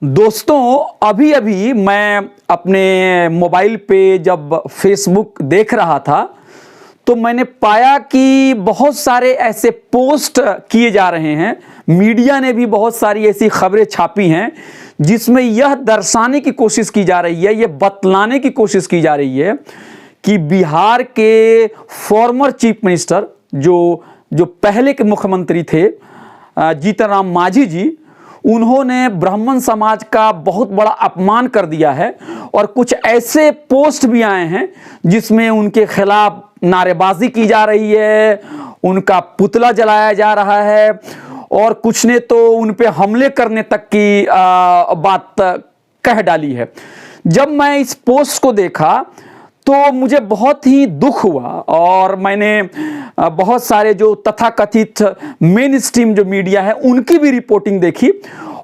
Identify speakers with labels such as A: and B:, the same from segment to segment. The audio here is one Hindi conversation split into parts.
A: दोस्तों, अभी अभी मैं अपने मोबाइल पे जब फेसबुक देख रहा था तो मैंने पाया कि बहुत सारे ऐसे पोस्ट किए जा रहे हैं। मीडिया ने भी बहुत सारी ऐसी खबरें छापी हैं जिसमें यह दर्शाने की कोशिश की जा रही है, यह बतलाने की कोशिश की जा रही है कि बिहार के फॉर्मर चीफ मिनिस्टर जो पहले के मुख्यमंत्री थे, जीतन राम मांझी जी, उन्होंने ब्राह्मण समाज का बहुत बड़ा अपमान कर दिया है। और कुछ ऐसे पोस्ट भी आए हैं जिसमें उनके खिलाफ नारेबाजी की जा रही है, उनका पुतला जलाया जा रहा है और कुछ ने तो उन पे हमले करने तक की बात कह डाली है। जब मैं इस पोस्ट को देखा तो मुझे बहुत ही दुख हुआ और मैंने बहुत सारे जो तथाकथित मेन स्ट्रीम जो मीडिया है उनकी भी रिपोर्टिंग देखी।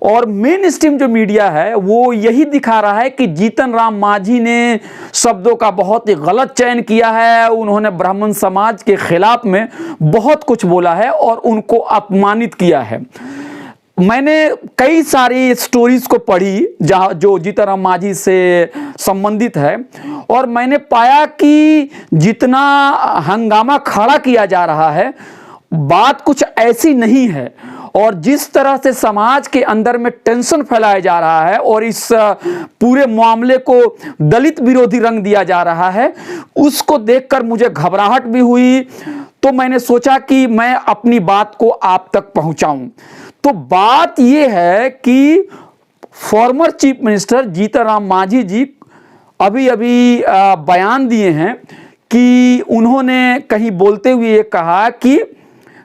A: और मेन स्ट्रीम जो मीडिया है वो यही दिखा रहा है कि जीतन राम मांझी ने शब्दों का बहुत ही गलत चयन किया है, उन्होंने ब्राह्मण समाज के खिलाफ में बहुत कुछ बोला है और उनको अपमानित किया है। मैंने कई सारी स्टोरीज को पढ़ी जहाँ जो जीतन राम मांझी से संबंधित है और मैंने पाया कि जितना हंगामा खड़ा किया जा रहा है बात कुछ ऐसी नहीं है। और जिस तरह से समाज के अंदर में टेंशन फैलाया जा रहा है और इस पूरे मामले को दलित विरोधी रंग दिया जा रहा है, उसको देखकर मुझे घबराहट भी हुई। तो मैंने सोचा कि मैं अपनी बात को आप तक पहुंचाऊं। तो बात यह है कि former chief minister Jitan Ram Manjhi ji अभी अभी बयान दिए हैं कि उन्होंने कहीं बोलते हुए ये कहा कि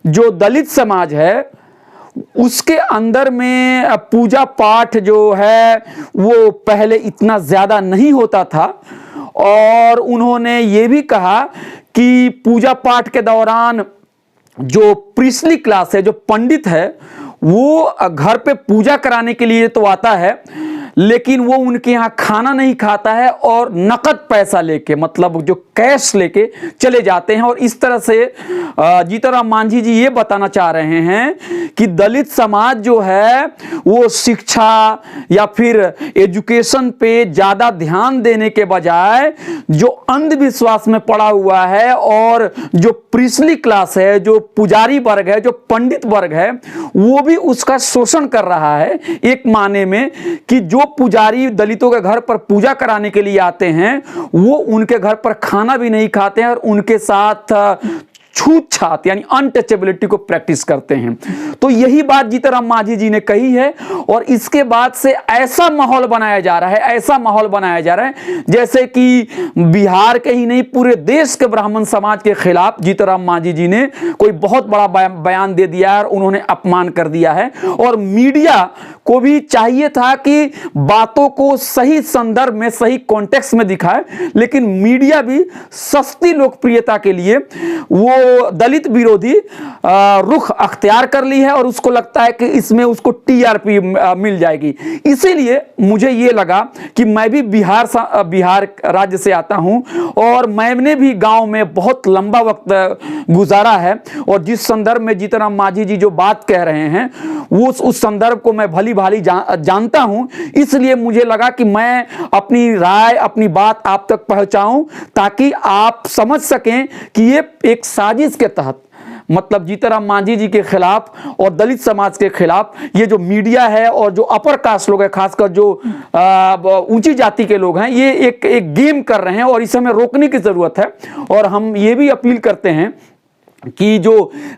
A: जो दलित समाज है उसके अंदर में पूजा पाठ जो है वो पहले इतना ज़्यादा नहीं होता था। और उन्होंने ये भी कहा कि पूजा पाठ के दौरान जो प्रीस्टली क्लास है, जो पंडित है, वो घर पे पूजा कराने के लिए तो आता है लेकिन वो उनके यहाँ खाना नहीं खाता है और नकद पैसा लेके, मतलब जो कैश लेके चले जाते हैं। और इस तरह से जीतन राम मांझी जी ये बताना चाह रहे हैं कि दलित समाज जो है वो शिक्षा या फिर एजुकेशन पे ज़्यादा ध्यान देने के बजाय जो अंधविश्वास में पड़ा हुआ है और जो प्रीस्टली क्लास है, जो पुजारी वर्ग है, जो पंडित वर्ग है, वो भी उसका शोषण कर रहा है। एक माने में कि जो पुजारी दलितों के घर पर पूजा कराने के लिए आते हैं वो उनके घर पर खाना भी नहीं खाते हैं और उनके साथ छूत-छात यानी अनटचेबिलिटी को प्रैक्टिस करते हैं। तो यही बात जीतन राम मांझी जी ने कही है और इसके बाद से ऐसा माहौल बनाया जा रहा है, ऐसा माहौल बनाया जा रहा है जैसे कि बिहार के ही नहीं पूरे देश के ब्राह्मण समाज के खिलाफ जीतन राम मांझी जी ने कोई बहुत बड़ा बयान दे दिया है और उन्होंने अपमान कर दिया है। और मीडिया को भी चाहिए था कि बातों को सही संदर्भ में, सही कॉन्टेक्स्ट में दिखाए, लेकिन मीडिया भी सस्ती लोकप्रियता के लिए वो दलित विरोधी रुख अख्तियार कर ली है और उसको लगता है कि इसमें उसको टीआरपी मिल जाएगी। इसीलिए मुझे ये लगा कि मैं भी बिहार राज्य से आता हूं और मैंने भी गांव में बहुत लंबा वक्त गुजारा है और जिस संदर्भ में जीतन राम मांझी जी जो बात कह रहे हैं वो उस संदर्भ को मैं भली भांति जानता हूं। इसलिए मुझे लगा कि मैं अपनी राय, अपनी बात आप तक पहुंचाऊं ताकि आप समझ सकें कि ये एक साजिश के तहत, मतलब जीतन राम मांझी जी के खिलाफ और दलित समाज के खिलाफ ये जो मीडिया है और जो अपर कास्ट लोग हैं, खासकर जो ऊंची जाति के लोग हैं, ये एक गेम कर रहे हैं और इसे हमें रोकने की जरूरत है। और हम ये भी अपील करते हैं कि जो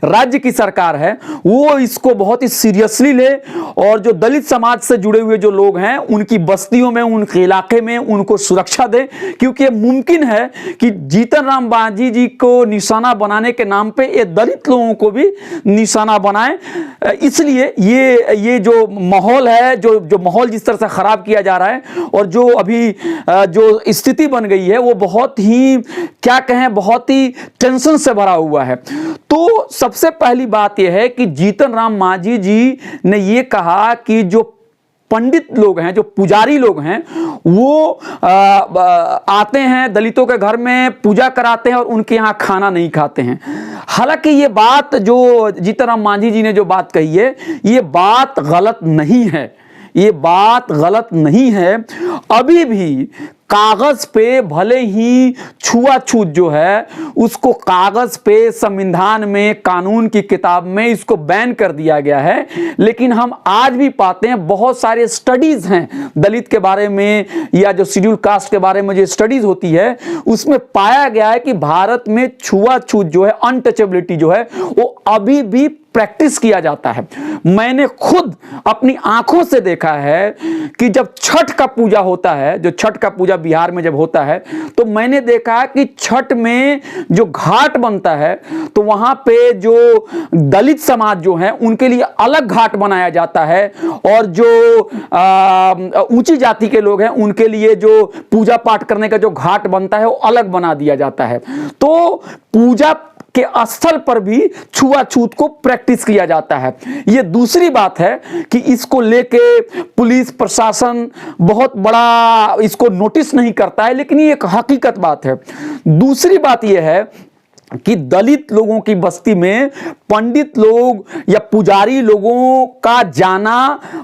A: राज्य की सरकार है वो इसको बहुत ही सीरियसली ले और जो दलित समाज से जुड़े हुए जो लोग हैं उनकी बस्तियों में, उनके इलाके में उनको सुरक्षा दे, क्योंकि मुमकिन है कि जीतन राम मांझी जी को निशाना बनाने के नाम पे ये दलित लोगों को भी निशाना बनाए। इसलिए ये जो माहौल है, जो माहौल जिस तरह से खराब किया जा रहा है और जो अभी जो स्थिति बन गई है वो बहुत ही, क्या कहें, बहुत ही टेंशन से भरा हुआ है। तो सबसे पहली बात यह है कि जीतन राम मांझी जी ने यह कहा कि जो पंडित लोग हैं, जो पुजारी लोग हैं, वो आते हैं दलितों के घर में, पूजा कराते हैं और उनके यहाँ खाना नहीं खाते हैं। हालांकि ये बात जो जीतन राम मांझी जी ने जो बात कही है, ये बात गलत नहीं है। ये बात गलत नहीं है। अभी भी कागज पे भले ही छुआछूत जो है उसको कागज पे संविधान में कानून की किताब में इसको बैन कर दिया गया है, लेकिन हम आज भी पाते हैं बहुत सारे स्टडीज हैं दलित के बारे में या जो शेड्यूल कास्ट के बारे में जो स्टडीज होती है उसमें पाया गया है कि भारत में छुआछूत जो है, अनटचेबिलिटी जो है वो अभी भी प्रैक्टिस किया जाता है। मैंने खुद अपनी आंखों से देखा है कि जब छठ का पूजा होता है, जो छठ का पूजा बिहार में जब होता है, तो मैंने देखा कि छठ में जो घाट बनता है तो वहां पे जो दलित समाज जो है उनके लिए अलग घाट बनाया जाता है और जो ऊंची जाति के लोग हैं उनके लिए जो पूजा पाठ करने का जो घाट बनता है वो अलग बना दिया जाता है। तो पूजा के स्थल पर भी छुआछूत को प्रैक्टिस किया जाता है। यह दूसरी बात है कि इसको लेके पुलिस प्रशासन बहुत बड़ा इसको नोटिस नहीं करता है, लेकिन ये एक हकीकत बात है। दूसरी बात यह है कि दलित लोगों की बस्ती में पंडित लोग या पुजारी लोगों का जाना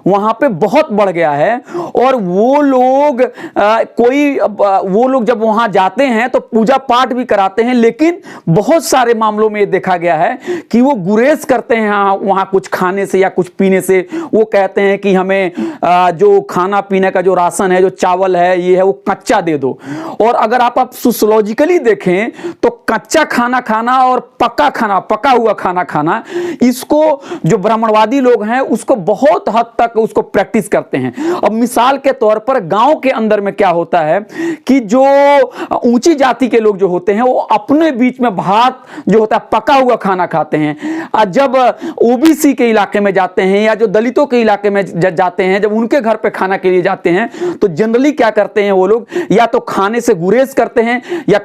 A: वहां पे बहुत बढ़ गया है और वो लोग वो लोग जब वहां जाते हैं तो पूजा पाठ भी कराते हैं, लेकिन बहुत सारे मामलों में ये देखा गया है कि वो गुरेज करते हैं वहां कुछ खाने से या कुछ पीने से। वो कहते हैं कि हमें जो खाना पीने का जो राशन है, जो चावल है, ये है, वो कच्चा दे दो। और अगर आप सोशियोलॉजिकली देखें तो कच्चा खाना और पका हुआ खाना खाना, इसको जो ब्राह्मणवादी लोग हैं उसको बहुत हद तक उसको प्रैक्टिस करते हैं। अब मिसाल के तौर पर गांव के अंदर में क्या होता है कि जो ऊंची जाति के लोग जो होते हैं वो अपने बीच में भात जो होता है पका हुआ खाना खाते हैं। और जब ओबीसी के इलाके में जाते हैं या जो दलितों के इलाके में जाते हैं, जब उनके घर पे खाना के लिए जाते हैं तो जनरली क्या करते हैं वो लोग, या तो खाने से गुरेज करते हैं या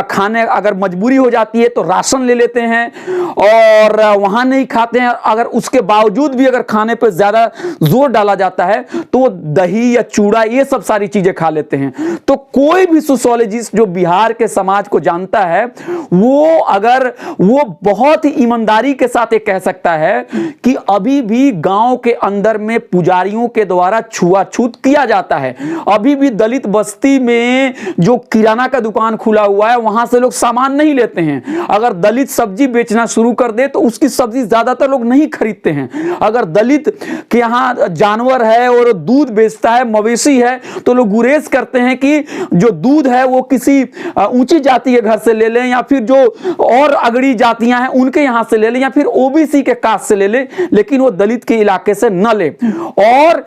A: खाने अगर मजबूरी हो जाती है तो राशन ले लेते हैं और वहां नहीं खाते हैं। अगर उसके बावजूद भी अगर खाने पर ज्यादा जोर डाला जाता है तो वो दही या चूड़ा ये सब सारी चीजें खा लेते हैं। तो कोई भी सोशियोलॉजिस्ट जो बिहार के समाज को जानता है वो बहुत ही ईमानदारी के साथ ये कह सकता है कि अभी भी गांव के अंदर में पुजारियों के द्वारा छुआछूत किया जाता है। अभी भी दलित बस्ती में जो किराना का दुकान खुला हुआ है वहां से लोग सामान नहीं लेते हैं। अगर दलित सब्जी बेचना शुरू कर दे तो उसकी सब्जी ज्यादातर लोग नहीं खरीदते हैं। अगर दलित के यहाँ जानवर है और दूध बेचता है, मवेशी है, तो लोग गुरेज करते हैं कि जो दूध है वो किसी ऊंची जाति के घर से ले लें या फिर जो और अगड़ी जातियां हैं उनके यहां से ले लें या फिर ओबीसी के कास्ट से ले लें, लेकिन वो दलित के इलाके से न ले। और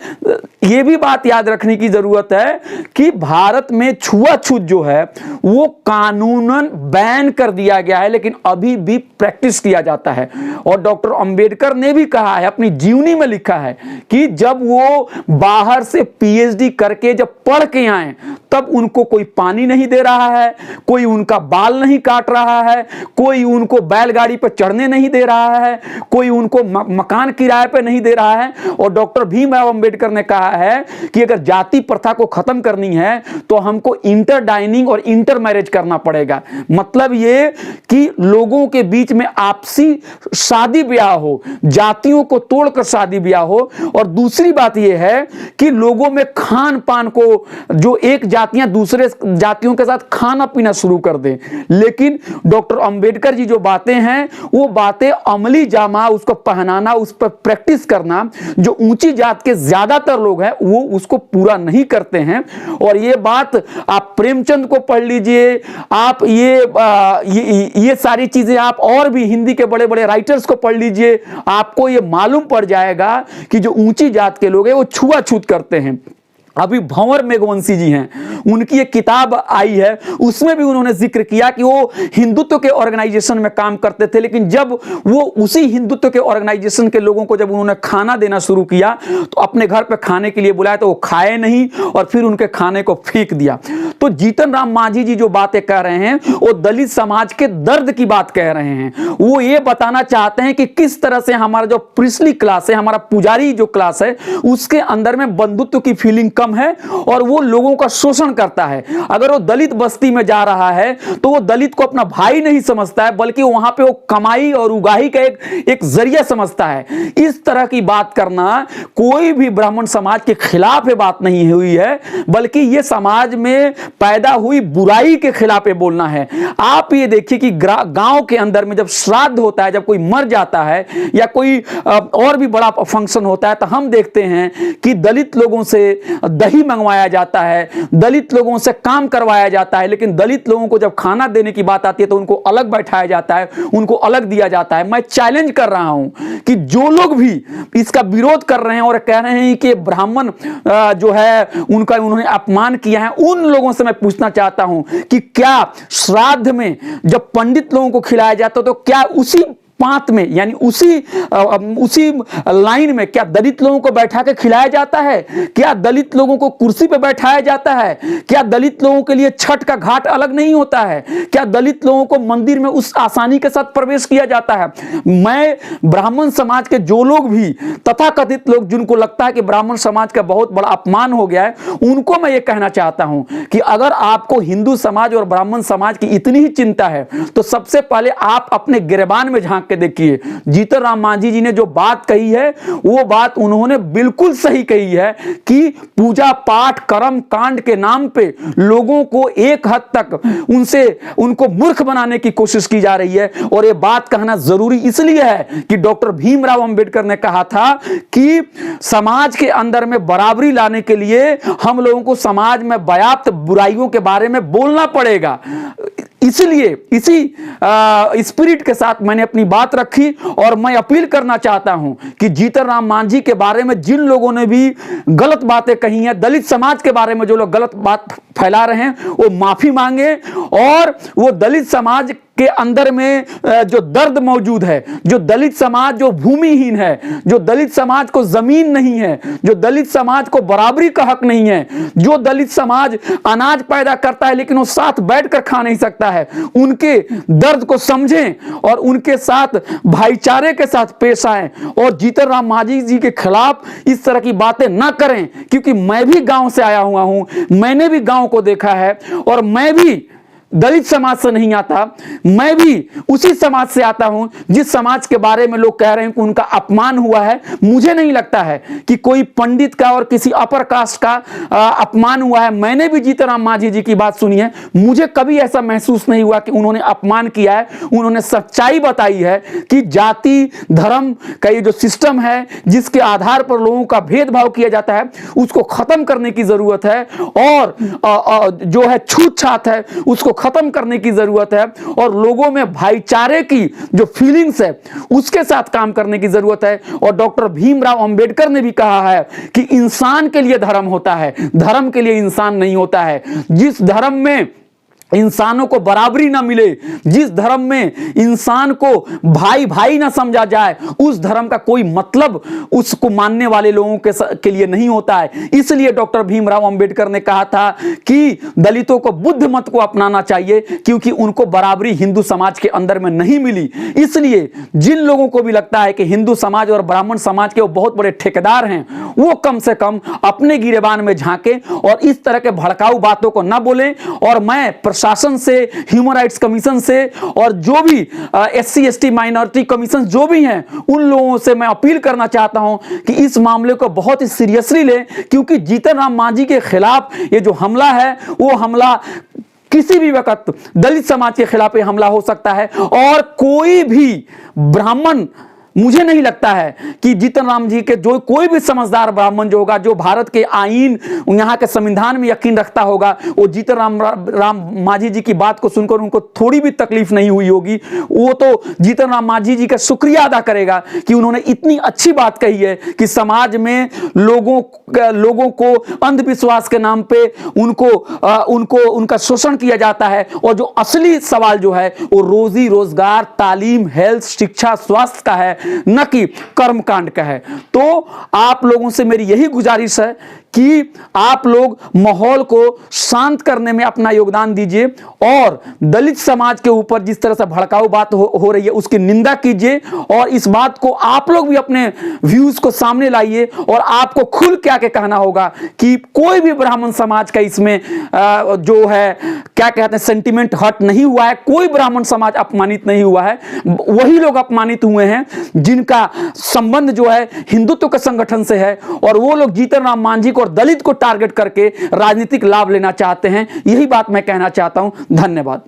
A: ये भी बात याद रखने की जरूरत है कि भारत में छुआछूत जो है वो कानूनन बैन कर दिया गया है, लेकिन अभी भी प्रैक्टिस किया जाता है। और डॉक्टर अंबेडकर ने भी कहा है, अपनी जीवनी में लिखा है कि जब वो बाहर से पीएचडी करके जब पढ़ के आए तब उनको कोई पानी नहीं दे रहा है, कोई उनका बाल नहीं काट रहा है, कोई उनको बैलगाड़ी पर चढ़ने नहीं दे रहा है, कोई उनको मकान किराए पर नहीं दे रहा है। और डॉक्टर भीमराव अंबेडकर ने कहा है कि अगर जाति प्रथा को खत्म करनी है तो हमको इंटर डाइनिंग और इंटर मैरिज करना पड़ेगा। मतलब ये कि लोगों के बीच में आपसी शादी ब्याह हो, जातियों को तोड़कर शादी ब्याह हो। और दूसरी बात यह है कि लोगों में खान पान को, जो एक जातियां दूसरे जातियों के साथ खाना पीना शुरू कर दें। लेकिन डॉक्टर अंबेडकर जी जो बातें हैं वो बातें अमली जामा उसको पहनाना, उस पर प्रैक्टिस करना, जो ऊंची जात के ज्यादातर लोग हैं वो उसको पूरा नहीं करते हैं। और ये बात आप प्रेमचंद को पढ़ लीजिए, आप ये सारी चीजें आप और भी हिंदी के बड़े बड़े राइटर्स को पढ़ लीजिए, आपको ये मालूम पड़ जाएगा कि जो ऊंची जात के लोग हैं वो छुआछूत करते हैं। अभी भंवर मेघवंशी जी हैं, उनकी एक किताब आई है, उसमें भी उन्होंने जिक्र किया कि वो हिंदुत्व के ऑर्गेनाइजेशन में काम करते थे, लेकिन जब वो उसी हिंदुत्व के ऑर्गेनाइजेशन के लोगों को जब उन्होंने खाना देना शुरू किया तो अपने घर पे खाने के लिए बुलाया तो वो खाए नहीं और फिर उनके खाने को फेंक दिया। तो जीतन राम मांझी जी जो बातें कह रहे हैं वो दलित समाज के दर्द की बात कह रहे हैं। वो ये बताना चाहते हैं कि किस तरह से हमारा जो प्रिस्ली क्लास है, हमारा पुजारी जो क्लास है, उसके अंदर में बंधुत्व की फीलिंग कम है और वो लोगों का शोषण करता है। अगर वो दलित बस्ती में जा रहा है तो वो दलित को अपना भाई नहीं समझता है, बल्कि वहां पे वो कमाई और उगाही का एक जरिया समझता है। इस तरह की बात करना कोई भी ब्राह्मण समाज के खिलाफ ये बात नहीं हुई है, बल्कि ये समाज में पैदा हुई बुराई के खिलाफ बोलना है। आप ये देखिए कि गांव के अंदर में जब श्राद्ध होता है, जब कोई मर जाता है या कोई और भी बड़ा फंक्शन होता है, तो हम देखते हैं कि दलित लोगों से दही मंगवाया जाता है, दलित लोगों से काम करवाया जाता है, लेकिन दलित लोगों को जब खाना देने की बात आती है तो उनको अलग बैठाया जाता है, उनको अलग दिया जाता है। मैं चैलेंज कर रहा हूं कि जो लोग भी इसका विरोध कर रहे हैं और कह रहे हैं कि ब्राह्मण जो है उनका उन्होंने अपमान किया है, उन लोगों से मैं पूछना चाहता हूं कि क्या श्राद्ध में जब पंडित लोगों को खिलाया जाता तो क्या उसी पांत में, यानी उसी लाइन में क्या दलित लोगों को बैठा के खिलाया जाता है? क्या दलित लोगों को कुर्सी पे बैठाया जाता है? क्या दलित लोगों के लिए छठ का घाट अलग नहीं होता है? क्या दलित लोगों को मंदिर में उस आसानी के साथ प्रवेश किया जाता है? मैं ब्राह्मण समाज के जो लोग भी तथाकथित लोग जिनको लगता है कि ब्राह्मण समाज का बहुत बड़ा अपमान हो गया है, उनको मैं ये कहना चाहता हूं कि अगर आपको हिंदू समाज और ब्राह्मण समाज की इतनी ही चिंता है तो सबसे पहले आप अपने गिरबान में झांक के देखिए। जीतन राम मांझी जी ने जो बात कही है वो बात उन्होंने बिल्कुल सही कही है कि पूजा पाठ कर्म कांड के नाम पे लोगों को एक हद तक उनको मूर्ख बनाने की कोशिश की जा रही है। और ये बात कहना जरूरी इसलिए है कि डॉक्टर भीमराव अंबेडकर ने कहा था कि समाज के अंदर में बराबरी लाने के लिए हम लोगों को समाज में व्याप्त बुराइयों के बारे में बोलना पड़ेगा। इसलिए इसी स्पिरिट के साथ मैंने अपनी बात रखी और मैं अपील करना चाहता हूं कि जीतन राम मांझी के बारे में जिन लोगों ने भी गलत बातें कही हैं, दलित समाज के बारे में जो लोग गलत बात फैला रहे हैं, वो माफी मांगे और वो दलित समाज के अंदर में जो दर्द मौजूद है, जो दलित समाज जो भूमिहीन है, जो दलित समाज को जमीन नहीं है, जो दलित समाज को बराबरी का हक नहीं है, जो दलित समाज अनाज पैदा करता है लेकिन वो साथ बैठकर खा नहीं सकता है, उनके दर्द को समझें और उनके साथ भाईचारे के साथ पेश आएं और जीतन राम मांझी जी के खिलाफ इस तरह की बातें ना करें। क्योंकि मैं भी गांव से आया हुआ हूं, मैंने भी गांव को देखा है और मैं भी दलित समाज से नहीं आता, मैं भी उसी समाज से आता हूं जिस समाज के बारे में लोग कह रहे हैं कि उनका अपमान हुआ है। मुझे नहीं लगता है कि कोई पंडित का और किसी अपर कास्ट का अपमान हुआ है। मैंने भी जीतन राम मांझी जी की बात सुनी है, मुझे कभी ऐसा महसूस नहीं हुआ कि उन्होंने अपमान किया है। उन्होंने सच्चाई बताई है कि जाति धर्म का ये जो सिस्टम है जिसके आधार पर लोगों का भेदभाव किया जाता है उसको खत्म करने की जरूरत है और जो है छूत छात है उसको खत्म करने की जरूरत है और लोगों में भाईचारे की जो फीलिंग्स है उसके साथ काम करने की जरूरत है। और डॉक्टर भीमराव अंबेडकर ने भी कहा है कि इंसान के लिए धर्म होता है, धर्म के लिए इंसान नहीं होता है। जिस धर्म में इंसानों को बराबरी ना मिले, जिस धर्म में इंसान को भाई भाई ना समझा जाए, उस धर्म का कोई मतलब उसको मानने वाले लोगों के लिए नहीं होता है। इसलिए डॉक्टर भीमराव अंबेडकर ने कहा था कि दलितों को बुद्ध मत को अपनाना चाहिए क्योंकि उनको बराबरी हिंदू समाज के अंदर में नहीं मिली। इसलिए जिन लोगों को भी लगता है कि हिंदू समाज और ब्राह्मण समाज के वो बहुत बड़े ठेकेदार हैं, वो कम से कम अपने गिरेबान में झांके और इस तरह के भड़काऊ बातों को न बोलें। और मैं शासन से, ह्यूमन राइट्स कमीशन से और जो भी SC ST माइनॉरिटी कमीशन जो भी हैं, उन लोगों से मैं अपील करना चाहता हूं कि इस मामले को बहुत ही सीरियसली लें क्योंकि जीतन राम मांझी के खिलाफ ये जो हमला है वो हमला किसी भी वक्त दलित समाज के खिलाफ ये हमला हो सकता है। और कोई भी ब्राह्मण, मुझे नहीं लगता है कि जीतन राम जी के जो कोई भी समझदार ब्राह्मण जो होगा, जो भारत के आईन यहाँ के संविधान में यकीन रखता होगा, वो जीतन राम मांझी जी की बात को सुनकर उनको थोड़ी भी तकलीफ नहीं हुई होगी। वो तो जीतन राम मांझी जी का शुक्रिया अदा करेगा कि उन्होंने इतनी अच्छी बात कही है कि समाज में लोगों को अंधविश्वास के नाम पे उनका शोषण किया जाता है और जो असली सवाल जो है वो रोजी रोजगार, तालीम, हेल्थ, शिक्षा, स्वास्थ्य का है, न कि कर्मकांड का है। तो आप लोगों से मेरी यही गुजारिश है कि आप लोग माहौल को शांत करने में अपना योगदान दीजिए और दलित समाज के ऊपर जिस तरह से भड़काऊ बात हो रही है उसकी निंदा कीजिए और इस बात को आप लोग भी अपने व्यूज को सामने लाइए और आपको खुल क्या के कहना होगा कि कोई भी ब्राह्मण समाज का इसमें जो है क्या कहते हैं सेंटिमेंट हर्ट नहीं हुआ है, कोई ब्राह्मण समाज अपमानित नहीं हुआ है। वही लोग अपमानित हुए हैं जिनका संबंध जो है हिंदुत्व के संगठन से है और वो लोग जीतन राम मांझी को और दलित को टारगेट करके राजनीतिक लाभ लेना चाहते हैं। यही बात मैं कहना चाहता हूं। धन्यवाद।